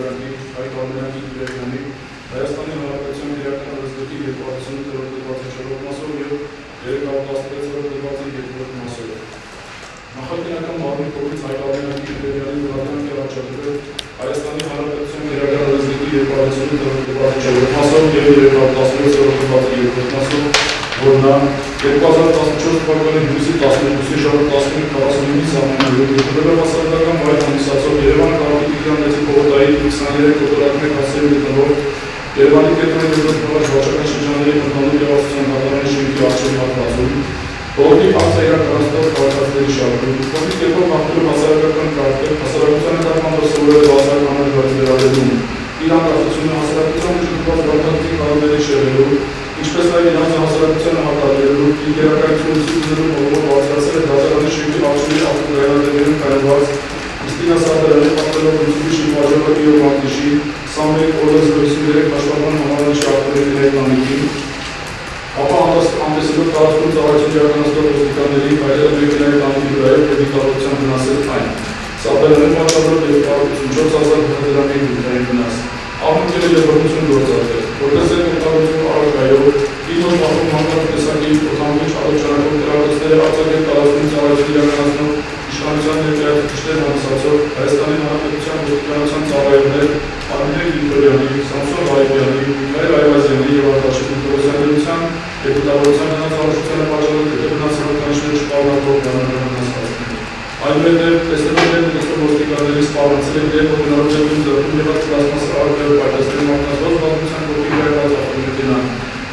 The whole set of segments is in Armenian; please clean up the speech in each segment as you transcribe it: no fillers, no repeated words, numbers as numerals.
Գրանտի, Հայկ Արմենյանի Գիրեգյանի, Հայաստանի Հանրապետության Իրական Օրենսգրքի 258-րդ դեպքի 4-րդ մասով և 316-րդ դեպքի 2-րդ մասով։ Նախագահական մարմնի կողմից Հայկ Արմենյանի Գիրեգյանի նորաձանք է առաջադրվել Հայաստանի Հանրապետության Իրական Օրենսգրքի 258-րդ դեպքի 4-րդ մասով և 316-րդ դեպքի 2-րդ մասով, որ նա 2014 թվականի հունիսի 12-ի ժամը 15:49-ի սահմաններում գտնվելով հասարակական վայր հանդիսացող Երևան քաղաքի Տիգրան Մեծի պողոտայի 23 օտարակներ հասցեով գտնվող Երևանի կենտրոնի դեպքնավոր վարչական շրջանների ընդհանուր իրավասության դատարանի շենքի առջև հատվածում պողոտի ակցիա իրականացնող քաղաքացիների շարքում կողմի կերպով մաղթելով հասարակական կարգը հասարակության նկատմամբ սովորել հասարակական վերաբերում իր անկախությունը հասարակության ուժգնված վարքագծի կանոնների շեղելու ինչպես նաև իրանց հասարակությանը հակադրելու ինտերակցիոն ուսումններում ողորմով բարձրացել է դատարանի շենքի առջևի ավտոդրայնատերերում կայացված Կրիստինա Սարդարյանի պատվերով Միցուբիշի Պաջերո Իո Մարտիշի 21 օրենս 53 հաշվառման համարանիշի ավտոմեքենայի տանիքին, ապա անտեսելով տարածքում ծառայություն իրականացնող ոստիկանների հայրերը մեքենայի տանիքի վրայով դեպիտավորության վնասել այն։ Սարդարյանի պատճառով 254,000 դրամի գումարային վնաս։ Աղմուկել է բռնություն գործադրել, որպես այդ օգտագործող առարկայով իր մտածում հանդարտ տեսակի օգտագործիչ առողջարակող կրակոցները արձակել տարածքում ծառայություն իրականացնող իշխանության ներկայացուցիչներ հանդիսացող Հայաստանի Հանրապետության ոստիկանության ծառայողներ Արմինե Գրիգորյանի, Սամսոն Ղարիբյանի, Միքայել Այվազյանի և Արտաշես Միկոլոսյանության դեպուտավորության վնասահարշությանը պատճառով վնասահարշանիշներ չպարունակող բանականացվածքներ։ Այնուհետև տեսնելով ներկայացող ոստիկանների սպառնացել են դեպի հնարավոր դեպքում ձեռքում եղած պլաստմասի առարկայով պայթեցրել մարտազբաղ պատմության կողմի հայրված ավտոմեքենան,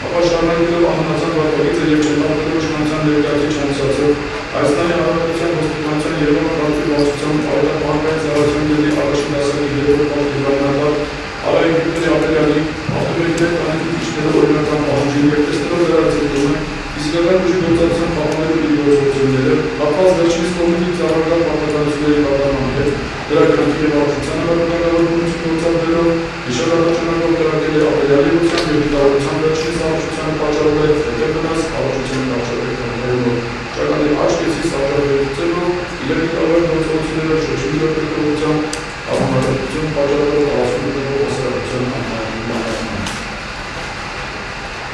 ապա շարունակելով անհնացան վարքագիծը և չընդունելով իշխանության ներկայացուցիչ հանդիսացող Հայաստանի Հանրապետության ոստիկանության Երևան քաղաքի վարչության պարետապահական ծառայության գծի առաջին դասակի երրորդ պատվիրանատար Արայիկ Վիկտորի Ապելյանի ավտոմեքենայի տանիքի իջնելու օրինական պահանջին և տեսնելով դրա ձգտումը իսկական ուժի գործածության պահանջելու իր գործողությունները, կապված վերջինիս կողմից ծառայական պարտականությունների կատարման հետ, դրա գրանքի և առողջությանը վերաբերյալ գործադրելով հիշատակարանով կրակել է Ապելյանի ուղղությամբ և դիտավորության վերջինիս առողջությանը պատճառել է վնաս առողջության կապչորելով, ճակատի աչք կեսի սարքավորություններով, իրենի տարբեր գործողությունները շրջանի վերաբերյալ համապատասխանություն պատճառելով առասպելներով հասարակության անհայտության։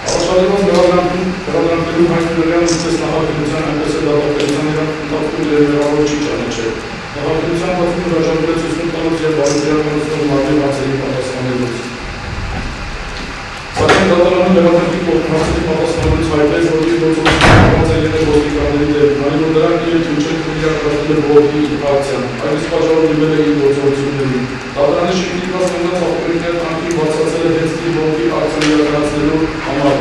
Առաջադրված հրադրանքներում Հայկ Գրիգորյանը ինչպես նախաքննության, այնպես էլ դատապարտության ընթացքում ներառավոր չի ճանաչել։ Նախաքննության ընթացքում հրաժարվեց ուսում տալուց և բարոյական մարմնի հարցերի պատասխանելուց։ Սակայն դատարանը հրադրանքի հարցերի պատասխանելուց հայտնեց, որ իր գործողությունը կապված է եղել ոստիկանների դեմ, այն որ նրանք իրենց հնչել իրականացնել բողոքի ակցիան, այդ իսկ պատճառով դիմել է իր գործողություններին։ Դատարանի շենքի կազմած ավտոմեքենայի տանիքին բարձրացել է հենց իր բողոքի ակցիան իրականացնելու համար,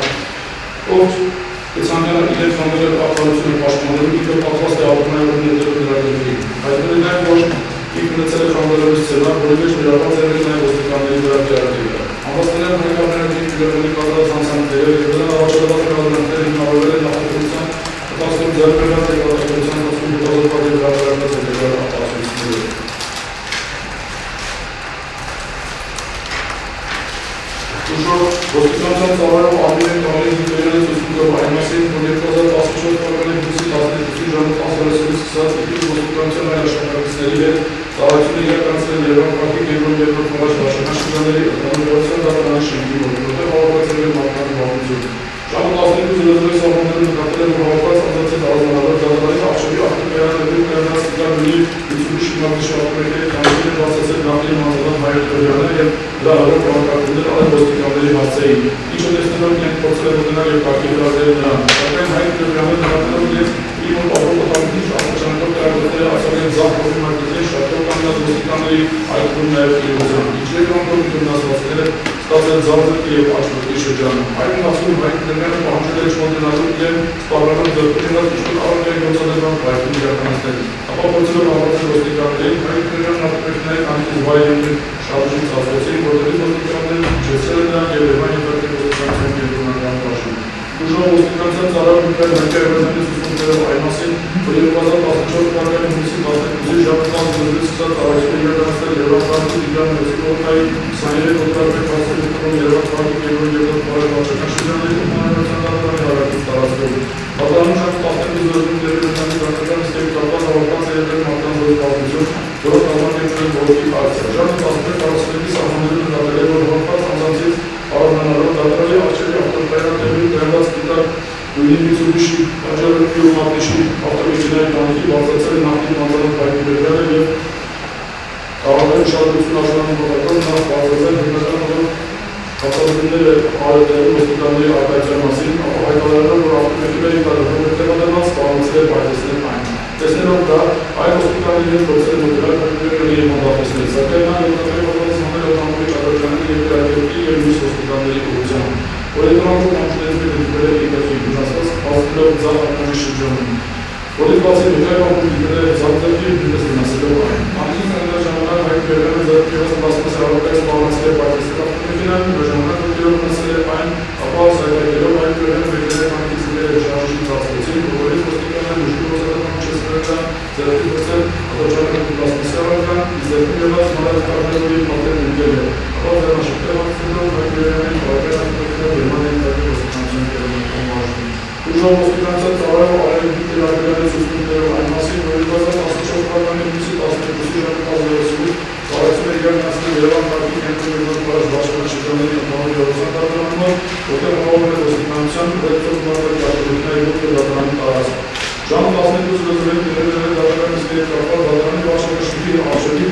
ով կցանկանա իրենց հանրել ակտուալությունը պաշտպանելու, ինքը պատրաստ է ապրնայով ներդրել նրա գլխին։ Հայտնվել է նաև, որ ինքը ունեցել է խանգարելու սցենար, որի մեջ ներառված է նաև ոստիկանների վրա դիալոգը։ Ամբաստանյան Հայկ Արմենյանի Գիրեգյանի կատարած հանցանքները և դրան առաջադրված հրադրանքները հիմնավորվել են նախաքննության ընթացքում ձեռք բերված հետազոտության ընթացքում հետազոտված և վերաբերված հետևյալ ապացույցներով։ Ուժով ոստիկանության ծառայող Արմինե Գրիգորյանը ցույց տվավ այն մասին, որ 2014 թվականի հունիսի 12-ի ժամը 10:30-ից սկսած իր ոստիկանության այլ աշխատակիցների հետ ծառայություն իրականացրել Երևան քաղաքի կենտրոնի երկրորդ վարչական շրջանների ընդհանրության դատարանի շենքի մոտ, որտեղ հավաքված եղել մարդկանց բազմություն։ Ժամը 12:00-ի սահմաններում նկատել են, որ հավաքված անձանցից առանձնահատված դատարանի առջևի ավտոմեքենաներում կայանած Տիգրանի Միցուբիշի Մարտիշի ավտոմեքենայի տանիքին բացացել նախկին հանձնված Հայկ Գրիգորյանը և դրա հաջող քաղաքացիներ այլ ոստիկանների հասցեին, ինչը տեսնելով իրենք փորձել են մոտենալ և կարգի հրավիրել նրան, սակայն Հայկ Գրիգորյանը նկատելով իրենց իր մոտ ապրող օտարների առողջանքով կրակոցները արձակել ձախ կողմի մարտիկների շարքով կանգնած ոստիկանների այլքում նաև իր ուղղությամբ, ինչեր կողմով վնասվածքները ստացել ձախ և աչքերի շրջանում։ Այդ ընթացքում Հայկ Գրիգորյանը պահանջել է չմոտենալու և սպառնալով ձեռքին եղած ինչ-որ առօրյայի գործադրման վայրում իրականացնել։ Ապա փորձելով հավաքել ոստիկաններին, Հայկ Գրիգորյանն ավտոմեքենայի տանիքից վայր եկել շարժում ծածկեցին, որտեղից ոստիկանները իջեցրել են նրան և Երևան եկել ոստիկանության կենտրոնական բաժին։ Ուժով ոստիկանության ծառայող Միքայել Այվազյանի ցուցումներով այն մասին, որ 2014 թվականի հունիսի 12-ի ժամը 10:00-ից սկսած ծառայություն իրականացնել Երևան քաղաքի Տիգրան Մեծի պողոտայի 23 օտարակներ հասցեով գտնվող Երևան քաղաքի կենտրոնի երկրորդ վարչական շրջանների ընդհանրության դատարանի հարակից տարածքում։ Դատարանում ժամը 12:00-ին դերևս դատական նիստերի կապված հավաքված է եղել մարդկանց բազմություն, որոնք կազմակերպել են բողոքի ակցիա։ Ժամը 11:40-ի Հաստատությունները արետերում ոստիկանների արկայության մասին, ապա հայտարարելով, որ ավտոմեքենայի տարածքում հետևադրված սպառնացել է պայթեցնել այն։ Տեսնելով դա, այլ ոստիկանների հետ փորձել է մոտենալ քրիստոնեների և մանդատեցնել, սակայն նա հետագայում պատասխանել է Օտանավի Ճակատյանի և Կրակերտի և մյուս ոստիկանների ուղղությամբ, որի հետևանքով կանչուներս դիտվել է ինքնին վնասված, հասնելով ձախ ակնի շրջանում։ Որից բացի հետագայում դիտվել է ձախ ձեռքի և նույնպես վնասելով այն։ Անկին կանգնած ժամանակ Հայկ Բերյանը ձեռքի ևս պլաստմասի առարկայից սպառնացել է պայթեցնել ավտոմեքենան, ժամանակ ոտքերով վնասել է այն, ապա սայթակելով Հայկ Բերյանը բերել է կանգնից դեր շարժի ծածկոցին, որից ոստիկանները ուժգին ոստիկանական չեցնել ձեռքի գցել ատոչարական պլաստմասի առարկան, ձեռքի ևս մանրակարներով և պատերն ընկել է, ապա ձեռնաշփտեր հաստատելով Հայկ Բերյանի առարկայ ավտոմեքենա Գերմանիայի տեղի ոստիկանության գերմանական մարզում։ Ուժով ոստիկանության ծառայող Արևմուտքի Տերագրյանի ցուցմունքներով այն մասին, որ 2014 թվականի հունիսի 12-ի ժամը 10:30-ին ծառայություն է իրականացնել Երևան քաղաքի կենտրոն Գյուղի Վարչապետարանի շրջանների ընդհանուր գյուղական դատարանումը, որտեղ համարվել է ոստիկանության ուղեկցող մարտի արտադրությունների ոտքը դատարանի տարածք։ Ժամը 12:00-ին դերել դատարանի նիստերի կապված դատարանի վարչապետի արժեքի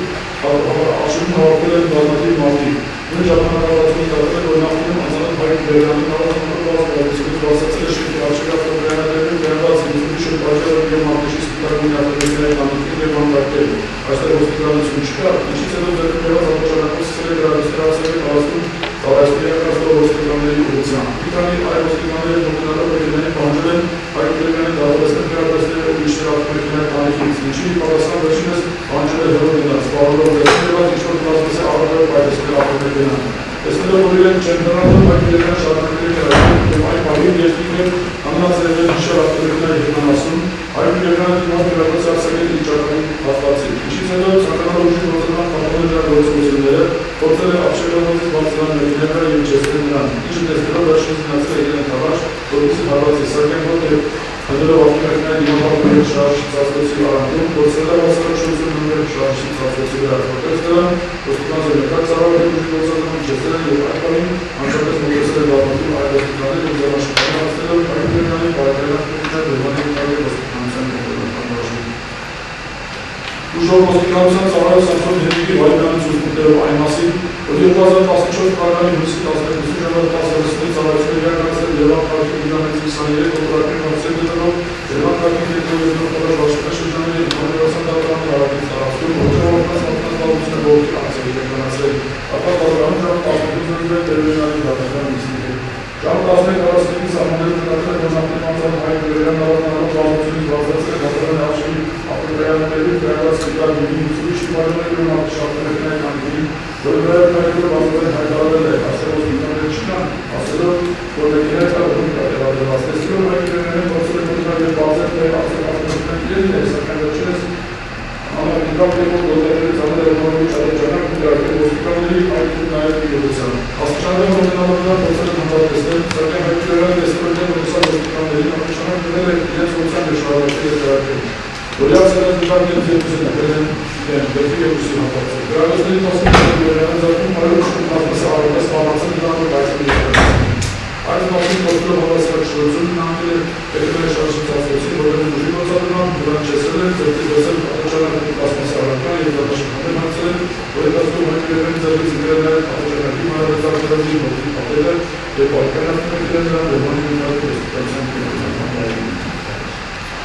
հավաքվել են բազմաթիվ մարդիկ։ Նույն ժամանակահատվածում դատվել է, որ նախկինում անձանց Հայկ Բերյանի նավազանով գազությունից վասացել է շենքի արջերի ավտոբրանաներում վերված ինձունի շուտ պատճառով և մարտիշի սպիտակի ավտոբրանների տանիքին և անդակել։ Այստեղ ոստիկանություն չկա, ինչից հետո ձեռք բերված ատոչանակով սկսել է գրավիչներ հասել տարածքում ծառայություն իրականացնող ոստիկանների ուղղությամբ։ Մի քանի այլ ոստիկանների մոտենալով մեքենային պահանջել են Հայկ Բերյանի դատապետին վերադարձնել ուրիշներ ավտոմեքենայի տանիքից, ինչի պատասխան վերջինս պահանջել է հեռու գնալ, սպառնալով ձեռքբերված ինչ-որ պլաստմասի առարկայով պայթեցնել ավտոմեքենան։ Տեսնելով, որ իրենք չեն հեռանում, Հայկ Բերյանը շարունակել է կրակել և այն պահին երկինքն հանգած է եղել հիշել ավտոմեքենայի եղանասում, Հայկ Բերյանը դիմաց գրավված արձակել վիճակային հատվածին, ինչից հետո ցանկանալ ուժի գործական կապանել դրա գործողությունները, փորձել է ապշեղանոցից բարձրանալ մեքենա և իջեցնել նրան, ինչը տեսնելով վերջինս գնացել է իրեն առաջ, որպեսզի հարվածի, սակայն ոչ հանդելով ավտոմեքենայի դիմապարտների շարժի ծածկոցի արանքում, փորձել է հասարակություն նույններ շարժի ծածկոցի վրա, որպես դրան ոստիկանության մեկակ ծառայողի ուժի գործականում իջեցել են և այդ պահին անչափես մոտեցել է բազմաթիվ այլ ոստիկաններ և ձեռնաշփտեր հասնելով Հայկ Բերյանի բարեկայական Գերմանիայի տեղի ոստիկանության կենտրոնական մարզում։ Ուժով ոստիկանության ծառայող Սամսոն Հենրիկի Վարդյանի ցուցմունքներով այն մասին, որ 2014 թվականի հունիսի 12-ի ժամը 10:30-ին ծառայություն է իրականացնել Երևան քաղաքի Գյուղի 23 օպերատիվ հարցեր գտնող Երևան քաղաքի կենտրոնի վարչապետի շրջանների ինֆորմացիոն դատարանի հարավից տարածքում, որտեղ օգնասպասության ոլորտի հարցեր իրականացրել, ապա դատարանում ժամը 12:00-ին Տերմինալի դատարան նիստին։ Ժամը 11:45-ին սահմաններում նկատել է, որ նախկին անձամբ Հայկ Բերյանը նավազանելով բազմությունից բարձրացել է դատարանի արժեքի ավտոբրանաներում վերված սպիտակ գույնի Mitsubishi Pajero մարտիշի ավտոմեքենայի տանիքին, որի վրայով Հայկը բազմաթիվ հայտարարել է, այստեղ ոստիկանները չկան, ասելով, որ մեքենայի տարածքում կա տեղադրված։ Տեսնելով Հայկ Բերյանին փորձել է մոտենալ և բացել, թե ավտոմեքենան իրենն է, սակայն վերջերս անհավատական գործողություններից անել է Օտանավի Ճակատյանն ու գրակել ոստիկանների այդ նաև իրողությամբ։ Աստիճանաբար մոտենալով նրան փորձել են հանդարտեցնել, սակայն Հայկ Բերյանը տեսնելով իրեն մոտեցավ ոստիկաններին, առաջանակ դնել է իրենց ուղղությամբ և շարունակել է գրակել։ Որյացել են դիտարկել երկուսը նկրել են իրեն, դեպի երկուսի հատվածը։ Գրագործների տասնի Հայկ Բերյանը ձեռքում 100 պլաստմասի առարկա սպառնացել նրանով պայթյունի իրականացնել։ Այս մասին խոսքով հավասարակշռություն նամակել է մեքենայի շարժի ծածկոցին, որտեղ ուժի գործադրման նրան չեսել է, ձեռքի գցել ատոչանակի պլաստմասի առարկան և ձեռնաշփտեր հանձնել են, որի ընթացքում Հայկ Բերյանի ձեռքից ընկել է նաև ատոչանակի մանրանկարների ոտքի պատերը և պայքարի ավտոմեքենան Գերմանիայի Գյուղի ոստիկանության կենտրոնական մարզում։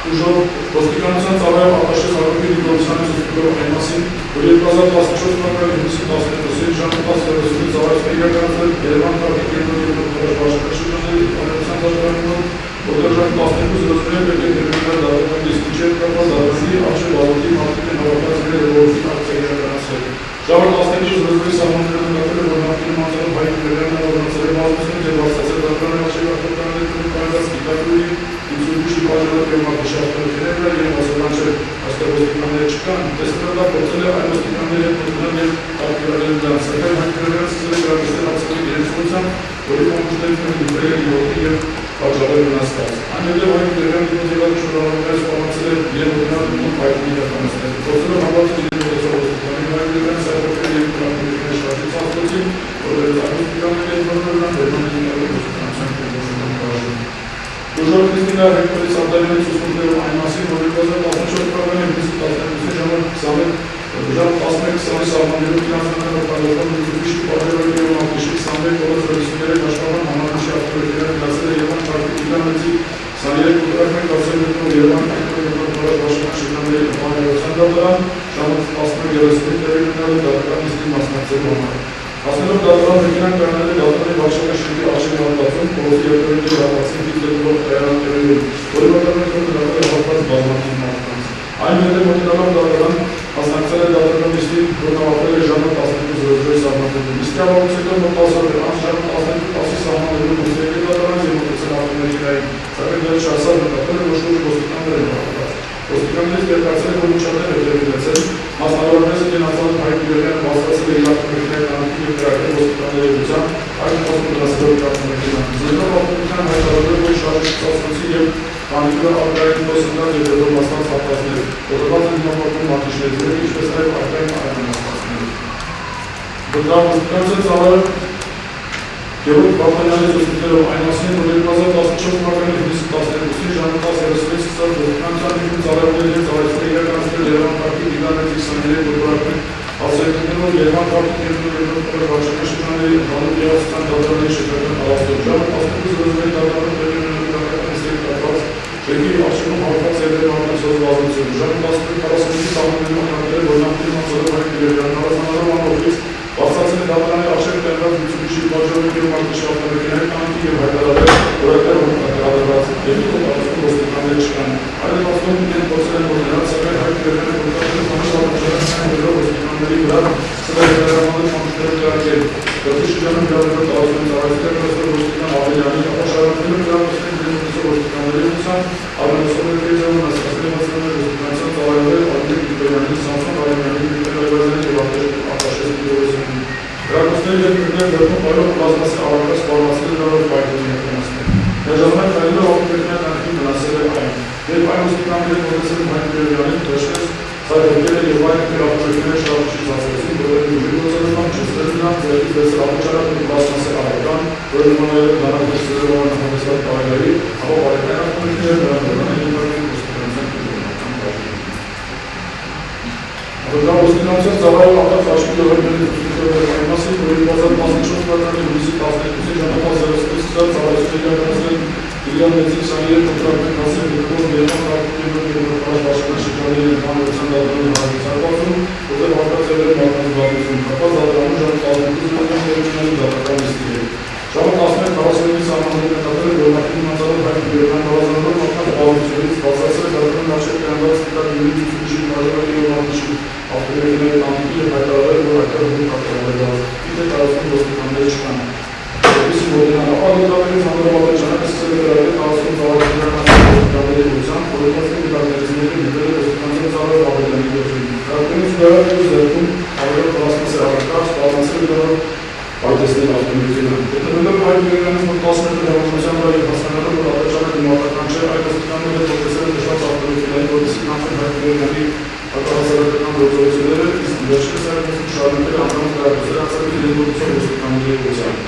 Ուժով ոստիկանության ծառայող Արտաշես Հարությունի դիտորդյանի ցուցմունքներով այն մասին, որ 2014 թվականի հունիսի 12-ին ժամը 10:30-ին ծառայություն է իրականացնել Երևան քաղաքի կենտրոնի վարչապետարանի շրջանների ինֆորմացիոն դատարանում, որտեղ ժամը 12:00-ին պետք է Տերմինալի դատարանի նիստի հետ կապված դատարանի արժե բազմաթիվ մարդիկ են հավաքված իրենց ոլորտի ակցիա իրականացրել։ Ժամը 12:00-ի սահմաններում նկատել է, որ նախկինում անձամբ Հայկ Բերյանը նավազանցել է բազմությունից և վարձացել դատարանի արժեքի ավտոբրանաներում կայացած սպիտակ գույնի Mitsubishi Pajero և մարտիշի ավտոմեքենաները և արձագանքել այստեղ ոստիկանները չկան, տեսնելով դա փորձել է այլ ոստիկանների հետ մոտենալ և արգելել դրանց, սակայն Հայկ Բերյանը սկսել է գրավիչներ հասցնել իրենց ուղղությամբ, որի կողմնակիցներից մեկը դիմել է յոթի և պատճառել վնասված։ Այնուհետև Հայկ Բերյանը դիմաց եկած շնորհավորումները սպառնացել է իրեն մոտենալ մոտ պայթյունի իրականացնել։ Փորձելով հավատալ իրեն մոտեցող ոստիկանին, Հայկ Բերյանը սայթաքել է երկու ավտոմեքենայի շարժի ծածկոցին, որովհետև այլ ոստիկանների հետ մոտենալն Գերմանիայի ոստիկանության կենտրոնական մարզում։ Ուժով Քրիստինա Հեկտորի Սարդարյանի ցուցմունքներով այն մասին, որ 2014 թվականի հունիսի 12-ի ժամը 11:20-ի սահմաններում ֆինանսական օգտագործման Mitsubishi Հասնելով դատարան մեքենան կանգնել է դատարանի վարչական շենքի արժեք հատվածում, փողոցի երկրորդ հատվածին դիտելով կայանատերերին, որի մոտակայքում գտնվել է հատված բազմաթիվ մարդկանց։ Այնուհետև մոտենալով դատարան մասնակցել է դատարան նիստի, որն ավարտվել է ժամը 12:00 սահմաններում։ Նիստի ավարտից հետո մոտ 10 օր անց ժամը 12:10-ի սահմաններում ուսել է դատարան եւ մոտեցել ավտոմեքենային, սակայն դեռ չասավ նկատել է, որ շուրջ ոստիկաններ են հավաքված։ Ոստիկաններից տեղեկացել է, որ միջադեպ է տեղի ունեցել, մասնավորապես գնացած Հայկ Գյուրյանը բացվածել է իր ավտոմեքենայի տանիքի եւ դրական ոստիկանների ուղղությամբ, այդ խոսքը դասելով ավտոմեքենան։ Զենքով ավտոմեքենան հայտարարել է, որ շարժի ծածկոցի եւ տանիքը արտահայտել ոստիկան եւ դեպի մասնաց հատվածներ, որոնց են դիմավորվում մարտիշների, ինչպես նաեւ արտահայտ այլմասնացներ։ Դրան ոստիկանության ծավալը Գևորգ Բաբայանի զոսպիտերով այն մասին, որ 2014 թվականի հունիսի 12-ին ժամը 10:36-ից սկսած ոստիկանության միջում ծառայողների հետ ծառայություններ իրականացնել Երևան քաղաքի Դիգանետ 23 գործարարներ հասարակություններով Երևան քաղաքի կենտրոնական վարչական շրջանների ընդհանուր գեղեցկության դատարանի շրջանական առաստով ժամը 12:00-ին դատարանում տեղի ունեցել կատարված շենքի արժեքում հավաքված երեք մարդկանց զբաղվածություն ժամը 12:45-ի սահմաններում հայտնել որ նախկին մասով Հայկ Գյուրյանը հավասարով անօրից բացացել է դատարանի արժեք տեղված Mitsubishi Pajero եւ Martish ավտոմեքենայի տանիքի եւ հայտարարել, որ այդտեղ կատարված դեպի կողմնակցում ոստիկաններ չկան։ Այդ պատասխանում իրենք փորձել են որոնց սակայն Հայկ Գյուրյանը կոմպետենտ հանրապետությունների ոստիկանների վրա սրահեղանել համտեղ կարգել։ Դեպի շրջանում գրանցել տարածքային ծառայություններ կազմել ոստիկան Ավելյանի ապաշարությունները գրանցել դեպի ոստիկանների ուսան Արմենոսովի ձևում ասացել մասնակցել ոստիկանության ծառայողները Ալբերտ Գիբերյանի, Սամսոն Արեմյանի, Վիկտոր Այվազյանի եւ Արտաշես Գյուրյանի Դրակոսների երկրներ դեպքում բարով բազմասի ավարկած սպառնացել դարով պայթունի հետանասներ։ Դաժանմեն հայելով ավտոմեքենայի տանիքին վնասել է այն։ Երբ այն ոստիկանները մոտեցել են Հայկ Գյուրյանին, դժվար սայթերկել է եւ այն իր ավտոմեքենայի շարժիչից հասցրեցին, որովհետեւ ուժի գործադրման չստել նրան ձեռքից բերել ավտոճարակը մի բազմասի ավական, որը նմանել է դանակներ սրելով անհամեստ պայլերի, ապա բարեկային ավտոմեքենները նրան դրան Որքան ոստիկանության ծառայող ապա Խաչի գյուղերների ուսումնասիրողների այն մասին, որ 2014 թվականի հունիսի 12-ի ժամը 10:30-ից սկսած ծառայություններ իրականացնել Իլյան 623 կոնտրակտի հասել դեպքում Երևան քաղաքի կենտրոնական վարչական շրջանների ընդհանրության դատարանի հարցազրույցում, որտեղ հատկացել է մարդկանց զբաղվածություն, կապված դատարանում ժամը 12:00-ին դատական նիստի հետ։ Ժամը 11:45-ի սահմաններում նկատել է, որ նախկին անձնավոր Հայկ Գյուրյանը հավասարելով մարդկանց զբաղվածությունից բացարձակ է դատարանի արժեք կայանված սպիտակ յուրի Mitsubishi Pajero եւ Martish ավտոմեքենայի տանիքի եւ հայտարարել, որ այդտեղ ում կատարվել է տարածքում ոստիկաններ չկան։ Որպեսզի մոտենան, ապա դատարանից հանրապետության ժամանակը սկսել է վերաբերել տարածքում ծառայությունների ոստիկանների ուղղությամբ, որոնցին դիտարկեցիների նետել է ոստիկանության ծառայող Ավելյանի գործին։ Դատարանից վերաբերել ձեռքում ավելորդ պլաստմասի առարկա, սպառնացել դրանով պայթեցնել ավտոմեքենան։ Գտնվելով Հայկ Գյուրյանից մոտ 10 մետր հեռավորության վրա եւ հասկանալով, որ ավտոճարակը դիմակայական չէ, այդ ոստիկանները փոխեցել են նշված ավտոմեքենային, որպեսզի կանխեն Հայկ Գյուրյանի հակահասարակական գործողությունները, իսկ վերջերս այն շարունակել է անձամբ կայացել անցյալի իրենօրության ոստիկանների ուղղությամբ։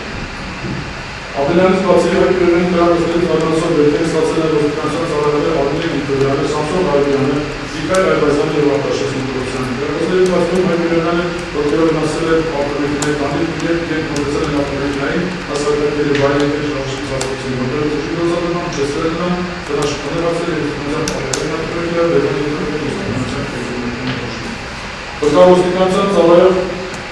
Ավելյանից բացի Հայկ Գյուրյանի դրամոսներից վարկանացող վերջերս ստացել է ոստիկանության ծառայողները Ալբերտ Գիբերյանը, Սամսոն Արեմյանը, Վիկտոր Այվազյանը եւ Արտաշես Գյուրյանը։ Դրամոսների բացքում Հայկ Գյուրյանը որտեղ վնասել է ավտոմեքենայի տանիքը եւ իրենք մոտեցել են ավտոմեքենային, հասարակական եւ վայրենի շարժիչից հասցրեցին, որտեղ ուժի գործադրման չստել նրան, դրաշքներ բացել եւ ոստիկանության Որքան ոստիկանության ծառայող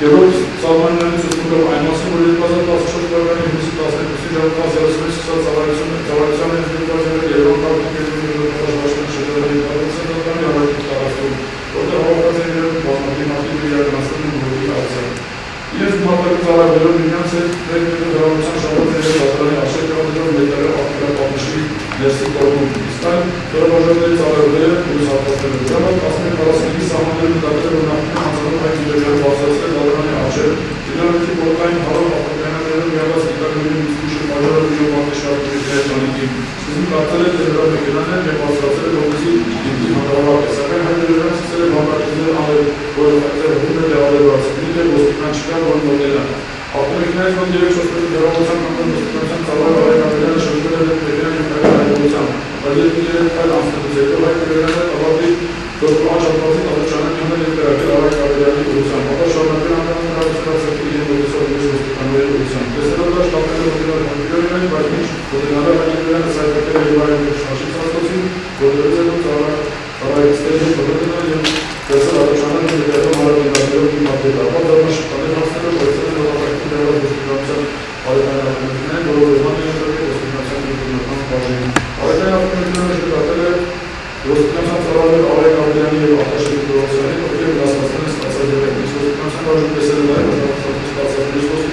Գևորգ Սալմանյանի զուսպիտերով այն մասին, որ 2014 թվականի հունիսի 12-ի ժամը 10:36-ից սկսած ծառայության հետևյալ Երևան քաղաքի կենտրոնական վարչական շրջանների ընդհանրության դատարանի հարավային տարածքում, որտեղ հավաքված են երեք բազմաթիվ մարդիկ իրականացնում են գործի ակցիա։ Իրենց գումարտակի ծառայողներով միմյանց հետ մեկ մետր հեռավորության շարժված են դատարանի արժեք կազմելով մետաղի պատմիչի ներսի կողմում։ Իսկ այն դրամաժողովների ծառայողները ուրիշ հատվածներում ժամը 11:45-ի սահմաններում նկատել որ նախկին անձնավոր Հայկ Գյուրյանը բացարձակ դատարանի արժեք դինամիկի բորտային հարով ավտոմեքենաներով միավորված դիտարկների Mitsubishi Pajero եւ Martish ավտոմեքենայի տանիքին։ Սկզբում կարծել է թե դրա մեքենան է եւ բացարձակ է որպեսզի դեպի հանրավարակ է, սակայն Հայկ Գյուրյանը սկսել է բանտարկություններ անել, որը այդտեղ հում է դեղավորված, դիտել ոստիկան չկա, որ մոտենա։ Ավտոմեքենայից մոտ 3-4 մետր հեռավորության կանգնած ոստիկանության ծառայող Հայկ Ավելյանը շրջվել է մեքենան եւ հայտարարությամբ, բայց երկու երեք այլ անցնելուց հետո Հայկ Գյուրյանը ավարտի որ անջատվածի տալուճանակ հանդել և կրակել Հայկ Ավելյանի ուղղությամբ, ապա շարունակել անգամ հրավությունացակի իրեն ոգեսով ուրիշ ոստիկանների ուղղությամբ։ Տեսելով դա շտապել է մոտենալ Հայկ Գյուրյանին, բայց մինչ մոտենալով Հայկ Գյուրյանը սայթակել է եւ այն շարժիչ հասկոցին, որտեղից հետո ծառայողների բռնելը եւ տեսել ատոճանակ եւ հետո հարաբերություններով դիմադրել, ապա դառնա շփանել հասնելով, բայց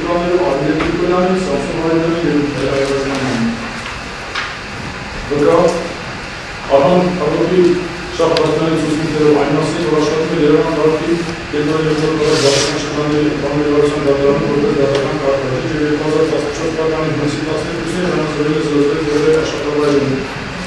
ոստիկանները Արմինե Կիրկոնյանը, Սամսոն Հայդյանը և Հայրազյանյանը։ Վկա Արման Աղոթի շահբազդանի ցուցմունքներով այն մասին, որ աշխատում է Երևան քաղաքի կենտրոնի երկրորդ դատարան շրջանի կամերայության դատարանում որպես դատական կարգավիճ և 2014 թվականի հունիսի 12-ին ժամանցորեն զրոզվեց Գյումրիի աշխատավայրում։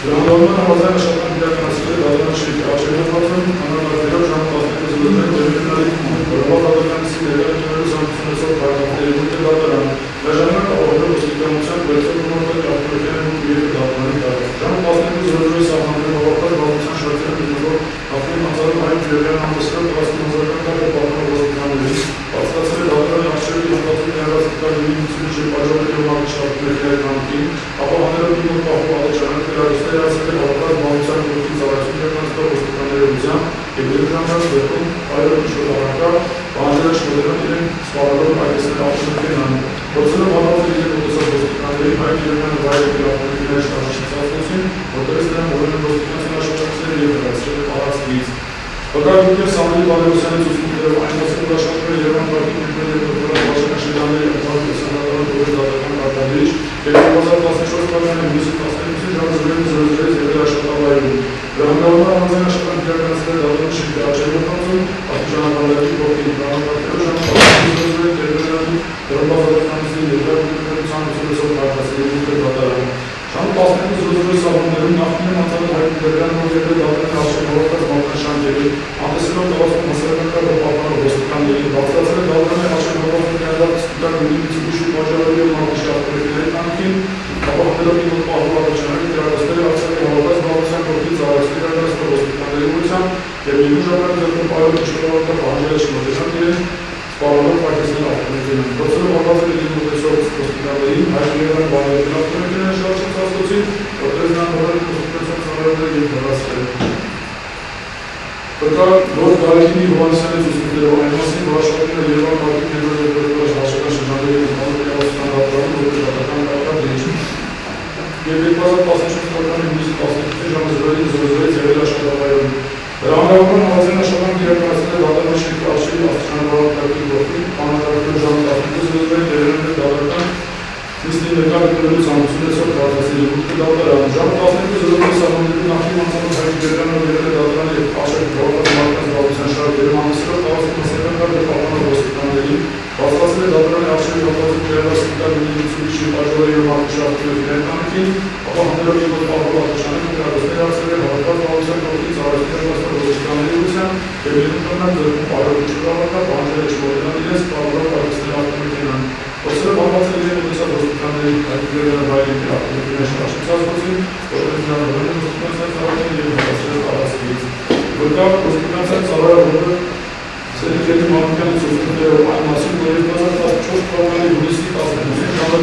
Դրանով համաձայն աշխատանք իրականացրել է դատարան շենքի արժեքավորվածում, հանրահավաքներով ժամը 12-ը զրոզվել Գյումրիի որովհետև դատարանից ներկայացնելու ցանկություն ունեցող քաղաքացիների մուտքը դատարան։ Միաժամանակ ապահովել ոստիկանության վերցրել ուղղորդել ավտոմեքենայի մուտք երկու դատարանի տարածք։ Ժամը 12-ը սահմանվել հավաքված բազմության շրջանի դեպքով Ախտին անցալու հայտ Գյումրիան համեսրել տղասկի կարգը պատմող ոստիկաններին, բացկացրել դատարանի արժեքի հատվածում ներառած կարգի միտությունից և պատժողների ուղղակի մեքենայի կամքին, ապահանելով մի մոտ պահով ալեջանակ վերադուստեր ասել հավաքված բազմության կողքի ծառայություն իրականացնող ոստիկանների ուղղությամբ և երկրամբար ձեռքում այրով շրջանակա բանջարը շմոդերան իրեն սպառելով այդեսներ ավտոմեքենան։ Գործելով հավաքել իրեն ուտեսող ոստիկանների հայտ Գյումրիանը վայր եկել ավտոմեքենայի շարժիչացնոցին, որտեղից նրան որոնել ոստիկանության աշխատակիցները և վերացրել է տարածքից։ Վկայություններ Սամվելի Վալերոսյանի ցուցմունքներով այն մասին, որ աշխատում է Երևան քաղաքի կենտրոնի երկրորդ վարչակարգի ընդհանուր դատական կարգավիճ և 2014 թվականի հունիսի 12-ին ժամը 0:00-ից եղել աշխատավայրում։ Վերահանգավորման համաձայն աշխատանք իրականացրել է դատարանի շենքի արժեքավորվածում, աստիճանաբարների կողքին հանրահավաքներով ժամը 12:00-ին Տերբերյանի դրամբազատականների ներկայացուցիչ ցանկությունով քաղաքացիների մուտքը դատարան։ Ժամը 12:00-ի սահմաններում նախնին անցյալ հայտ Տերբերյանը ողջել դատարանի արժեքավորված բանտաշանքերի, անտեսելով տվասում հասարակական կարգը պահպանող ոստիկաններին, բացկացրել է դատարանի արժեքավորվածում ներառած սպիտակ գույնի Mitsubishi Pajero և Մարտիշի ավտոմեքենայի տանքին, ապահովելով մի մոտ պահով ալեջանակ իրականացնել է արձակի հավաքված բազմության կողքին ծառայություն իրականացնող ոստիկանների ուղղությամբ և միևնույն ժամանակ ձեռքում պահելով իշխանական բանջարը շմոդերան իրեն սպառելով պայթեցնել ավտոմեքենան։ Գործելով հավաքել իր ուտեսող ոստիկաններին, հայտ Գյումրիան բանջարել ավտոմեքենայի շարժիչացնոցին, որտեղից նրան որոնել ոստիկանության ծառայողները և հեռացրել։ Վկա Գորգ Գարեգինի Հովհաննիսյանի ցուցմունքներով այն մասին, որ աշխատում է Երևան քաղաքի կենտրոնի երկրորդ վարչական շրջանի ընդհանուր դատարանում որպես դատական կարգավիճ և 2014 թվականի հունիսի 12-ին ժամը 0:00-ից եղել է աշխատավայրում։ Վերահանգավորման համաձայն աշխատանք իրականացրել է դատարանի շենքի արժեքի աստիճանաբար կարգի կողքին, հանրահավաքներով ժամը 12:00-ին եղել է դատարան նիստի ներկայացնելու ցանկություն ունեցող քաղաքացիների մուտքը դատարան։ Ժամը 12:00-ի սահմաններում նախկին անցյալում հայտ Գյումրիանը եղել է դատարանի արժեքավորված մարդկանց բազմության շարքերում անտեսելով տվասում հասարակական կարգը պահպանող ոստիկաններին, բացկացրել է դատարանի արժեքի հատվածում ներառած սպիտակ գույնի Mitsubishi Pajero և Մարտիշի ավտոմեքենայի տանքին, ապահովելով մի մոտ պահով ալեջանակ իրականացնել է արձակել հավաքված բազմության կողքին ծառայություն իրականացնող ոստիկանների ուղղությամբ և միևնույն ժամանակ ձեռքում պահելով իշխանական բանջարը շմոդերան իրեն սպառելով պայթեցնել ավտոմեքենան։ Որսելով հավաքել իրեն ուտեսող ոստիկանների հայտ Գյումրիանը վայր եկել ավտոմեքենայի շարժիչացնոցին, որտեղից նրան որոնել ոստիկանության ծառայողները և հեռացրել տարածքից։ Վկա ոստիկանության ծառայողները Սերգեյ Մանուկյանի ցուցմունքներով այն մասին, որ 2014 թվականի հունիսի 12-ին ժամը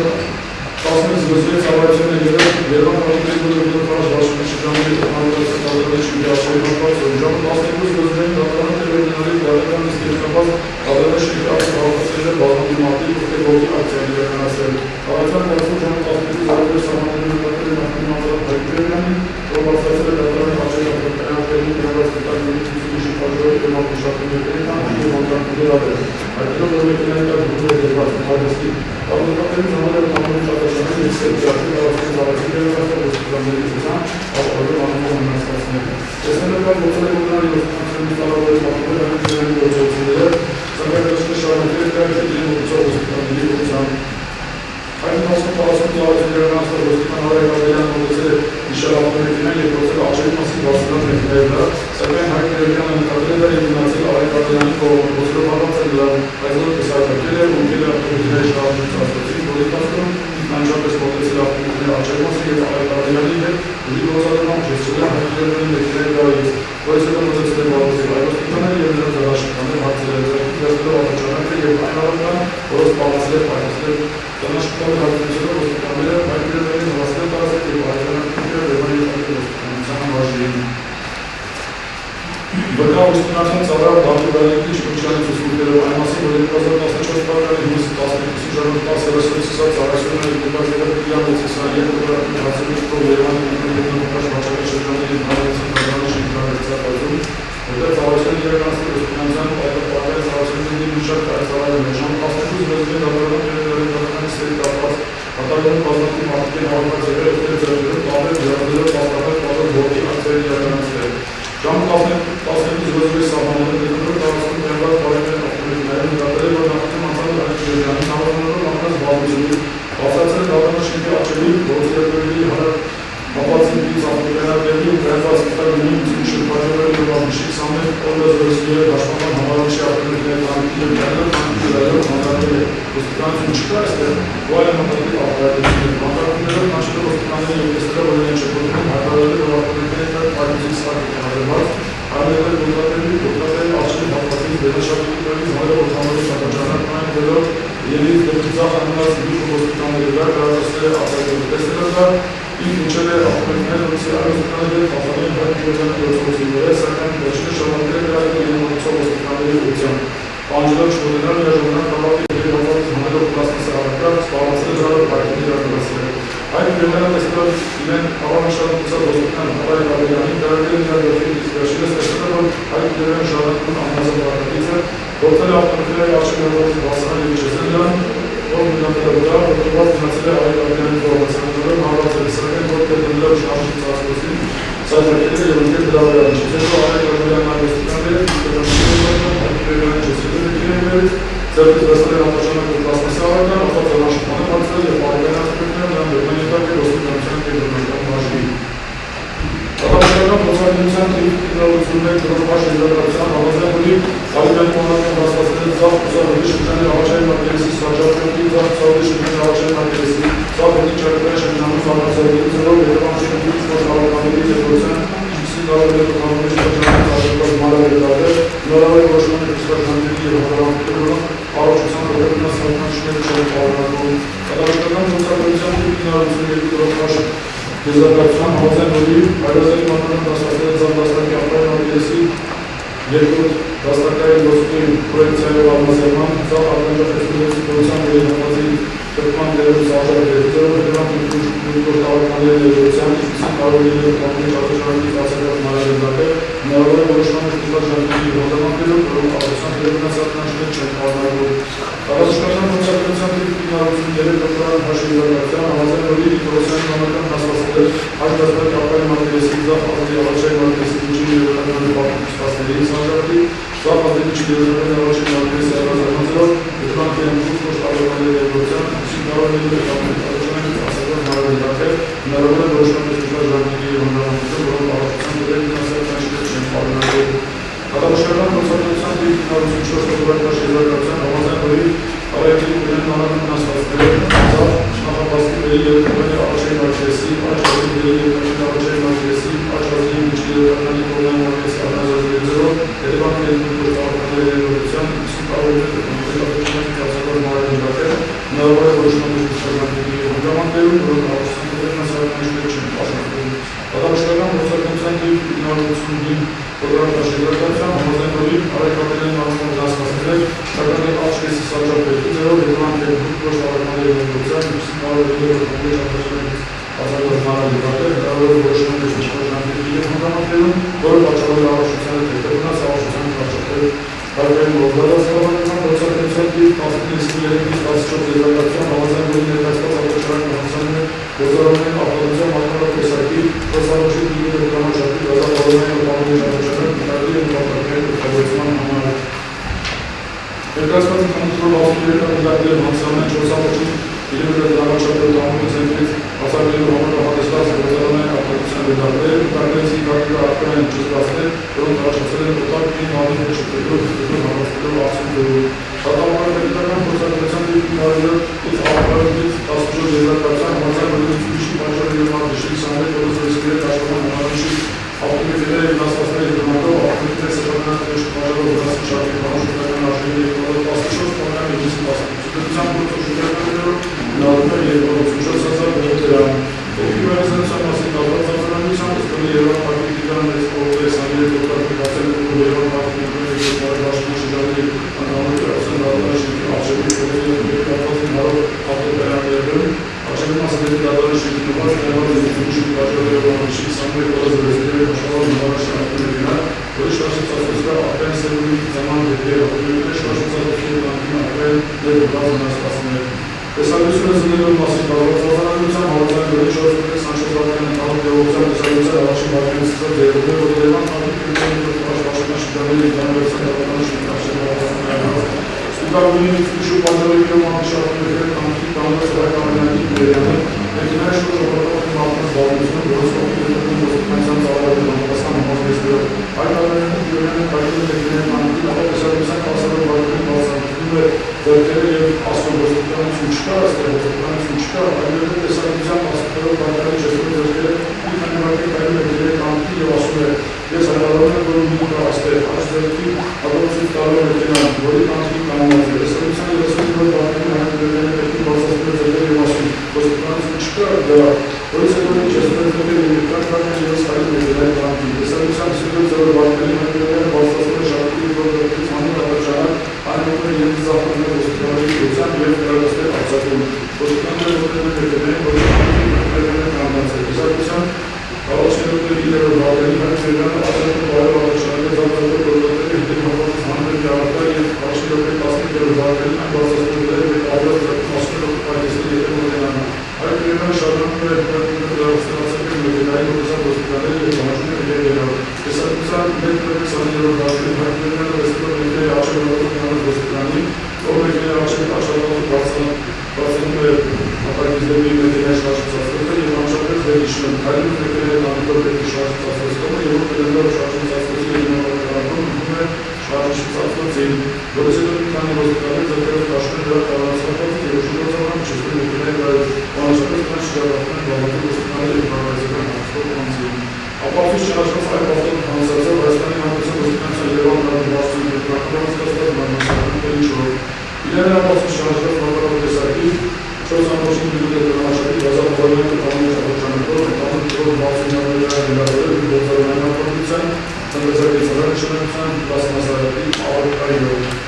10:00-ից ծառայություն է եղել Երևան քաղաքի երկրորդ վարչակարգի շրջանի ընդհանուր դատարանի շենքի արժեքավորվածում, ժամը 12:00-ին դատարանը Տերբերյանի դատական նիստի ներկայացված դատարանի շենքի արժեքավորվածները բազմաթիվ մարդիկ ովքեր ողջի ակցիա իրականացրել։ Ծառայության կարգում ժամը 12:00 սահմաններում նկատել է նախկին անձամբ հայտ Գյումրիանին, որ բացկացրել է դատարանի արժեքավորվածների ներառած սպիտակ գույնի Mitsubishi Pajero և Մարտիշի ավտոմեքենայի տանքին և անդրանքների առել։ Այդտեղ որ մեքենայի տակ գումար է դրված հայտեսի Ալեքատերին ժամանակ համարի ճակատագրի և սերտիակի տարածքի ծառայություն իրականացնող ոստիկանների ուղղությամբ ապահովել անունով հնարստացնել։ Տեսնելով գործել է կողմանի ոստիկանությունից տարավարել պատմել այն Գյումրիանի գործողությունները, սակայն վերջինը շարունակել է կայացել իրեն ուղղությամբ ոստիկանների ուղղությամբ։ Այդ մասում տարածքում ծառայություն իրականացնող ոստիկան Արայք Ադելյանը մոտեցել է իշալ ավտոմեքենան և գործել արժեքի մասին բարձրացնել մեքենայի վրա, սակայն հայտ Տերբերյանը նկատել է և մնացել Արայք Ադելյանի կողմը, գործելով հարվածել նրան, բայց որ տեսակակել է ու եկել է ավտոմեքենայի շարժիչացնոցին, որի ընթացքում անմիջապես մոտեցել ավտոմեքենայի արժեքի մասին և Արայք Ադելյանի հետ ուժի գործադրմամբ շեշտել են հայտ Տերբերյանի մեքենայի վրայից, որից հետո մոտեցել են վարորդի այլ ոստիկանները և նրանց դաշնքները հարցել են ձեռքից վերցնելով ալեջանակը և այն առարկան, որը սպառնացել է պայթեցնել դաշնքները հարցնելով ոստիկանները հայտ Տերբերյանին հասնել տարածել և ալեջանակները վերմանի ոստիկանության բաժին։ Վկա ոստիկանության ծառայող Դավիթ Գարեգինի Շուրջյանի ցուցմունքներով այն մասին, որ 2014 թվականի հունիսի 12-ին ժամը 10:30-ից ծառայություն է եկել Իրան Մոցիսյանի երկրորդ հարցերով Երևանի կենտրոնի վարչակարգի շրջանի ընդհանրության դատարանի շենքարարեցակազմում, որտեղ ծառայություն իրականացնել ոստիկանության պատահական ծառայությունների մի շարք ծառայողներ ժամը 12:00-ին դատարանում Կատարելով բազմաթիվ մարդկային հավաքածուները ովքեր ձեռքերով տարբեր ջրադրելով պատրաստած պատրաստ ողջի ակցիաների իրականացրել։ Ժամը 12:00 սահմաններում դեպքերով տարածքում տեղված բարեկամներ ավտոմեքենայում նկատել, որ նախկին անձամբ այս Ջերյանի հավանականով անկած զբաղմունքից բացարձակ դառնալու շենքի առջևի գործիքների ապացույցի ավտոմեքենաների ու կայացած կտարների ուսումնի շրջաններում և ամիշի 21 օրը զորսկիը դաշնական համարոչի ավտոմեքենայի տանիքի և կայելով տանիքներով հանրարել է։ Ոստիկանություն չկա այստեղ, ու այլ մտածի ապարատություններ։ Բանտարկումներով կանչելով ոստիկանների և տեսնելով, որ իրեն շփոթում հայտարարել է, որ ավտոմեքենայի պայթուցիկ սարք է կատարված, հայտարարել գործատերի արժանի հատվածից վերաշարժի կողմից հանրով օգտանալու շրջանակ կանանքելով Եվից դեպի ձախ անունած դուք ոստիկանների վրա կարողացել է արձակել տեսնելով դա ինքն իջել է ավտոմեքենայի լույսի առանձնանալի խախտանային հայտ գյուղանի գործողությունները, սակայն վերջինը շարունակել է դրանք իրենամտուցող ոստիկանների ուղղությամբ։ Պահանջելով չմոտենալ միաժամանակ քաղաքի և հատվածից հանելով պլաստմասի առարկա, սպառնացել է դրանով պայթյունի իրականացրել։ Այդ քրեները տեսնելով իրեն հավանաշարունակած ոստիկան Հակոբյանի Գաբրելյանին դարձել են նրա գլխին, իսկ վերջինս տեսնելով, որ այդ քրեները շարունակում են անհասապարտակիցը, գործել է ավտոմեքենայի առջևի հատվածից բարձրանալ և իջեցնել նրան, ով մնացել է վրա, որտեղված մնացել է Արայք Գաբրելյանի կողմից, հարվածել է սակայն որ դեպնելով շարժի ծածկոցին, սայթակել է և ընկել դրա վրա միջից, հետո Արայք Գաբրելյանն այն ոստիկանները, Ձերքից վերցնել են ապաշանակ ու պլաստմասի առարկան, ապա ձեռնաշփանը բարձրել և բարեկային ավտոմեքենայով նրան բեռնանյութակ է ոստիկանության և բռնական բաժնի։ Կատարողական փոխադրության թիվ 981 դրոպաշ եզրակացության համաձայն, որի Հալիբյանի մանրական հաստատել ձախ ուսանողի շրջանի Աղաջարի մակերեսի սարժարությունի ձախ ուսանողի շրջանի Աղաջարի մակերեսի ձախ ոտի ճարպերը շրջանում սարնացարների ձրով երևան շրջանից ոչ հավականների դեպորության ինչպիսի կարողել կանոնի շրջանում ծառայված մանրավետարը, նորավայր որոշման կրսվաժանների և հորավանքներում առողջության կողմնասարկանիշները չեն պարունակում։ Կատարողական փոխադրության թիվ 982 դրոպաշ եզրակացության համաձայն, որի հայրազելի մանրական դաստակային ձախ դաստակի ապարային մակերեսի երկրորդ դաստակային ոսկի պրոյեկցիայով առնազերման ձախ ականջախեցությունների փորձան և հատվածի կրկման դերերից արժանապատվությամբ դրանք գործողությունների ներդրության ինչպիսին կարող է լինել կանոնի շարժարանի բացակայած մանրավետարը, հնարավոր է որոշման կրսվաժանների հորդամանքներով, որոնք առողջության կողմնասարկանիշներ չեն պարունակում։ Կառավարության փոխադրության թիվ 983 դրոպաշ եզրակացության համաձայն, որի Նիկոլոսյանի մանրական հաստատել այդ դաստակի ապարային մակերեսի ձախ ազդի Աղաջարի մակերեսի միջին և հրատարականի պատմությունների սարժարանի Սաղ ազդեցի դերերին առաջին մակերեսի առանձնացնելով դրանք են ոչ տարբերակների ներդրության, ինչին կարող է լինել կապիտալիզմի ասական հարաբերակը, հնարավոր է որոշման կրսվաժանների և հանգամանքներով, որոնք առողջության դերերի ֆինանսական չեն պարունակում։ Կառավարական փոխադրության թիվ 984 դրոպաշ եզրակացության համաձայն, որի Արայքի իրեն մանրական հաստատել ձախ նախապաստի վերի և կողմերի Աղաջարի մակերեսի, աջ ազգի վերի և կողմերի Աղաջարի մակերեսի, աջ ազգի միջի և կողմերի կողմերի մակերեսի առանձնացնելու ձեռով հետևանքների գործողությունների ներդրության, ինչպիսին կարող է լինել հնարավոր է որոշման կրսվաժանների և հանգամանքներում, որոնք առողջության կողմնասարկանիշներ չեն պարունակում։ Կառավարական փոխադրության թիվ 985 դրոպաշ եզրակացության համաձայն, որի Արայք Գաբրելյանի մանրական հաստատել շրջանի Աղջկեսի սարժարապետի ձեռով հետևանք են ոչ հավականների ներդրության, ինչպիսին կարող է լինել կանոնի շարժարանի բացակայած մանրավետարը, հնարավոր է որոշման կրսվաժանների և հանգամանքներում, որը պատճառել է առողջությանը թերթևնաց առողջության կարգապետել Հայկային Գաբրելյան փոխադրության թիվ 1993-14 եզրակացության համաձայն, որի ներկայացված ավտոճարակը հանձնում է գործառույթների արտադրության մակարդակ տեսակի, փոխարոջի դիմի դրամաշարքի գազապարոնային օգտանալու շրջանակ մտածի և մտածական օգտագործման համար։ Ներկայացված ինքնաթիռով ավտոմեքենաների կապիտալների հանձնման 4.5 մմ դրամաշարքի օգտանալու ցենտրից արձակելու համար նախատեսված գործառույթների արտադրության վետարներ, վետարներից ինքնաթիռը արտադրության ճշտացնել, որոնք առաջացել են օտար գին մարմին շփոթելով հավաքելով արդյունքներով։ Շատամարական փոխադրության թիվ 900-ից ապարատից 14 եզրակացության համաձայն, որի Միցուբիշի Պաջերո և Մարտիշի 21 օրենսդրությունների դաշնամուրի հնարավորիչի ավտոմեքենաների և նստվածքների գնահատով ավտոմեքենայի սեփականատիրոջ պաշարով վրացի շարքի կանոնաշրջանական արժեքների 14 տոննա միջին դրությամբ գործողություններով հնարավոր է 284,000 դրամ։ Էկվիվալենտացիան մասին կազմված ծախսանալիությամբ ըստ Երևան Պարտիկան էքսպորտի 23 օգտատեր բացել է Երևան Պարտիկների և Բարեբաշխի շրջանի ընդհանուր կրթության դատարանշիկի արժեքի փոխել և կապվածին հարով ավտոբայաններում արժեքի մասը դեպի դատարանշիկի նոմած ներված Միցուբիշի Պաջերո և Մարտիշի 21 օրենսդրությունների աշխատող նվարաշի ավտոմեքենա, որի շարժի ծախսվելը ապրեն սերունդի ծաման դեպի ավտոմեքենայի շարժի ծախսվելը կանքին ապրեն ներգրված վնասվածքներ։ Տեսակցությունը զննելու մասին կառավարության համաձայն գրի 424 վարքանի ընդհանուր դեպության տեսակցության առաջին վարքանի սկսած երևույթը, որ Երևան քաղաքի քրտերի աշխատաշրջանների ինտերնետային Ստուգարունի ծուշու պատերոյում անշարժները կանքի կանոնը սրականանքի վերյանը, մեքենայի շրջապատող մատնած բաղնությունը, որսկողի դեպքում ոստիկանության ծավալարում համապաստան համազգեստերով, այդ արարյանը դյուրյանը կայլում մեքենայի կանքի նախա տեսակցության կասարով վարկանի բացանքնում է ձերքերը և ասում ոստիկանություն չկա, այստեղ ոստիկանություն չկա, այլևս տեսակցության մասնիկներով վարկանի չեսում ձերքերը մի քանի վարկի կայլում մեքենայի կանքի և ասում է ես հայտարարում եմ, որ մի կա այստեղ, այս ձերքի հատողություն տալու մեքենան, որի կանքի կանոնված է, տեսակցության 35 վարկանի հայտնվելների պետքի բացասները ձերքերը և ասում, ոստիկանություն չկա, դա որից հետո ինչ ես ձերքերը և երկրան վարկանի ևս կայլում մեքենայի կանքի, տեսակցության 27 վարկանի հայտնվելները բացասները շարքերի որդրքից հանուր ապաճանակ այնուներ երկի զախորներ ոստիկանների գործան և կրագստեր արձակում, ոստիկանները որտեղ մեքենային, որի կանքի մեքենային կանոնված է, տեսակցության Առաջներոտների իրերով վարկանի հայտնվելանը արձակում վայրով ապաճանակը զապրատոր որդրքերի հետև հապատից հանուր կյարակա և առաջներոտների 15-երով վարկանի այն բացասները և աբրած ձերքում ասուներով պայտեսների հետև մոտենանը Այդ կրեմանը շարունակում է ստեղծել մեքենայի որսան ոստիկանները և հաջում է և երավ։ Տեսակցության 1-20-երով վարկանի հայտնվելանը վստելով մեքենայի աչևորոտող կանոն ոստիկանի, ով մեքենայի աչևորոտող բացանում է ապակիզների մեքենայի շարժիցածվելը և անշապերս վերիշնում, հայլում մեքենայի կանոնով պետքի շարժիցածվելը և որ կրեմներով շարժիցածվելը և նավակարանում ունում է շարժիցածվելը, որից հետո մի քանի ոստիկաններ ձերքերով կաշում են դրա կառավարացված և ուշուգործական չեսնում մեքենայի վայրով, անշապերս նրանց շրջապատում են բավական ոստիկաններ և քաղաքացիական հանցքով կանցին։ Ապացույց չհաշված այլ բախտով հանցածով Հայաստանի Հանրապետության ոստիկանության Երևան քաղաքի վարչությունի կրկնակով անցկացված բանասարանում իրեն ապացույց չհաշված մակարդակի տեսակի 4.5 միլիոն դրամաշարի գազապարոնային կանոնի շրջանակով ընդհանուր թվով 60 միլիոն դրամ գործարարային ապրանքության, տնտեսագիտական շինության, պլաստմասայատի առարկայով։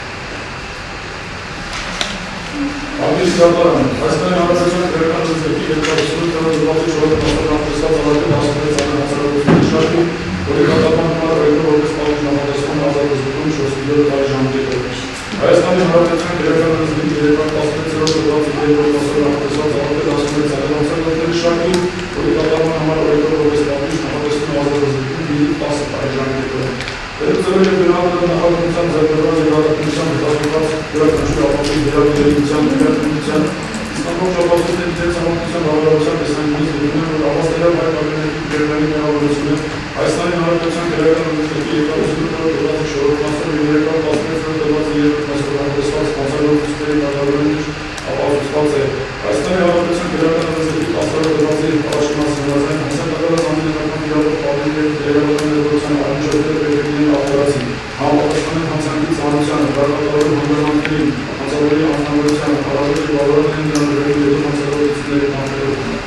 Ագիր Զարդարան, Հայաստանի Հանրապետության քրեական լեզվի երկարությունը տեղադրված շրջանապատասխան ծավալի հասցրեց անհասարակությունների շարքի, որի կատարման համար ռեգլը որպես պահիչ նախատեսվում ազատազրկում 4 տարի ժամկետով։ Հայաստանի Հանրապետության քրեական լեզվի 316-րդ դեպքում նախատեսված ծավալի հասցրեց անհասարակությունների շարքի, որի կատարման համար ռեգլը որպես պահիչ նախատեսվում ազատազրկում 10 տարի ժամկետով։ Վերցրել է գրանտը նախագծության ձեռքբերված և հատկությունության հետազոտված յուրաքանչյուր ապացույց վերաբերյալության ներկայացության Իսլամով շաբաթությունների դեպի համակցության բավարարության տեսանկյունից դեպքում որ ապաստելով հայ կաբինետի գերների մեղավորությունը Հայաստանի Հանրապետության քրեական լեզվի երկարությունը դրված շրջանցող և երկար 16 դրված երկրորդ մասով սպանսալությունների կատարումից ապահովված է Հայաստանի Հանրապետության քրեական լեզվի 10 դրված առաջին մասի հնարավորության հասարակական անձնական իրավունք պատմիչների դերակատարության ներկայացուցիչների ապարացին, համապատասխան հանցանքի ծանրությանը, կարգավորում հանգամանքներին, հանցավորի անձնավորությանը, հարավերի բավարարների նրան հետո հանցավորությունների կանխելուությունը։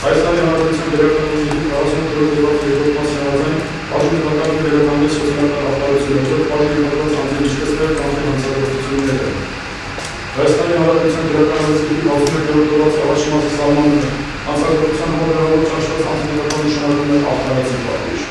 Հայաստանի Հանրապետության քրեական լեզվի 48 դրված երկրորդ մասի հնարավորության բաժնետական վերականգնի սոցիալական ապահովությունը, որ պատժամիջոցով անձին իշխեցնել կանխել հանցավորությունները։ Հայաստանի Հանրապետության քրեական լեզվի 61 դրված առաջին մասի սահմանումը հանցագործության համաձայնորոշ ճաշված անձնական նշանակումներ ախտարացին պատիժ։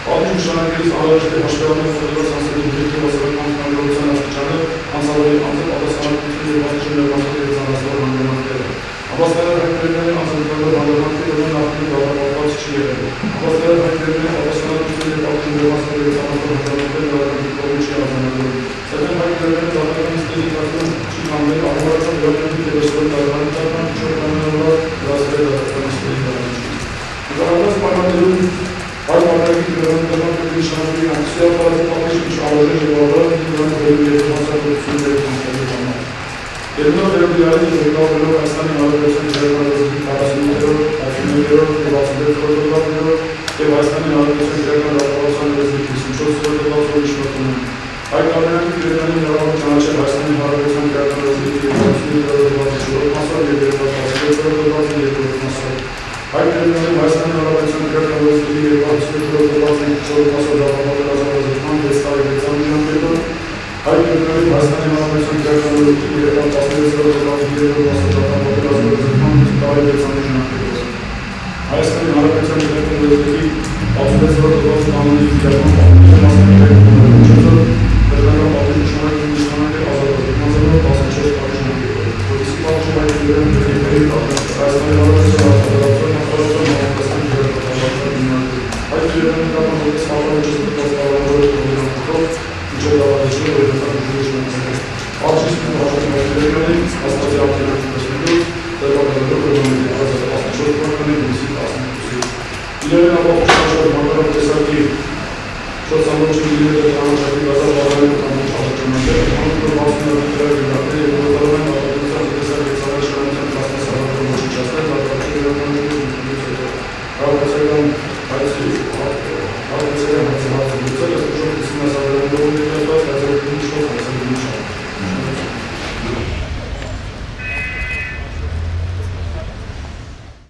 Պատիժ նշանակելիս անհրաժեշտ է հաշվառել ֆոտոյով հանցերի դեպքի հասարակական կանգնության աստիճանը, հանցավորի անձը պատասխանատվություն և պատիժի ներկայացուցիչ զանազանող հանգամանքները։ Ապաստանյալ հայտնվելների անձնական հանգամանքները նախկին դատապարտված չի եղել։ Ապաստանյալ հայտնվելների պատասխանատվություն և պատիժի ներկայացուցիչ զանազանող հանգամանքները դատարանի կողմից չի արձանագրվել։ Սակայն հայտնվելների դատարանի նիստերի ընթացքում չի կանգնել անվարացած վերաբերյալ և վերջերս դատարանի դատարան չօգնանալով դրասել դատարանի նիստերի դատարանից։ Նկարագրված պայմաններում Այդ մակարդակի գրանտական պետքի շահերի ակցիա տարածի պատիժ ինչ անհրաժեշտ և ավարտել դրան վերաբերյալ հանցագործությունների կանխելու համար։ Ելնելով վերաբերյալի և եկավելով Հայաստանի Հանրապետության քրեական լեզվի 48-րդ, 51-րդ և 66-րդ դեպքերով և Հայաստանի Հանրապետության քրեական ապահովության լեզվի 54-րդ դեպքերով իշխատում են։ Այդ տարբերակի քրեականի հնարավոր ճանաչել Հայաստանի Հանրապետության քրեական լեզվի 34-րդ մասով և 36-րդ երկրորդ մասով։ Այդ կերպարում Հայաստանի Հանրապետության քրեական լեզվի 224 մասով դատապարտել ազատազրկման 6 տարի վեցամի ժամկետով, այդ կերպարում Հայաստանի Հանրապետության քրեական լեզվի 216 մասով դատապարտել ազատազրկման 5 տարի վեցամի ժամկետով։ Հայաստանի Հանրապետության քրեական լեզվի 66 կանոնի իրական պատմության մասնակցության միջոցով քրեական պատմիչ նշանակել ազատազրկման 14 տարի ժամկետով, որպեսզի պատժամիջոցի Thank you.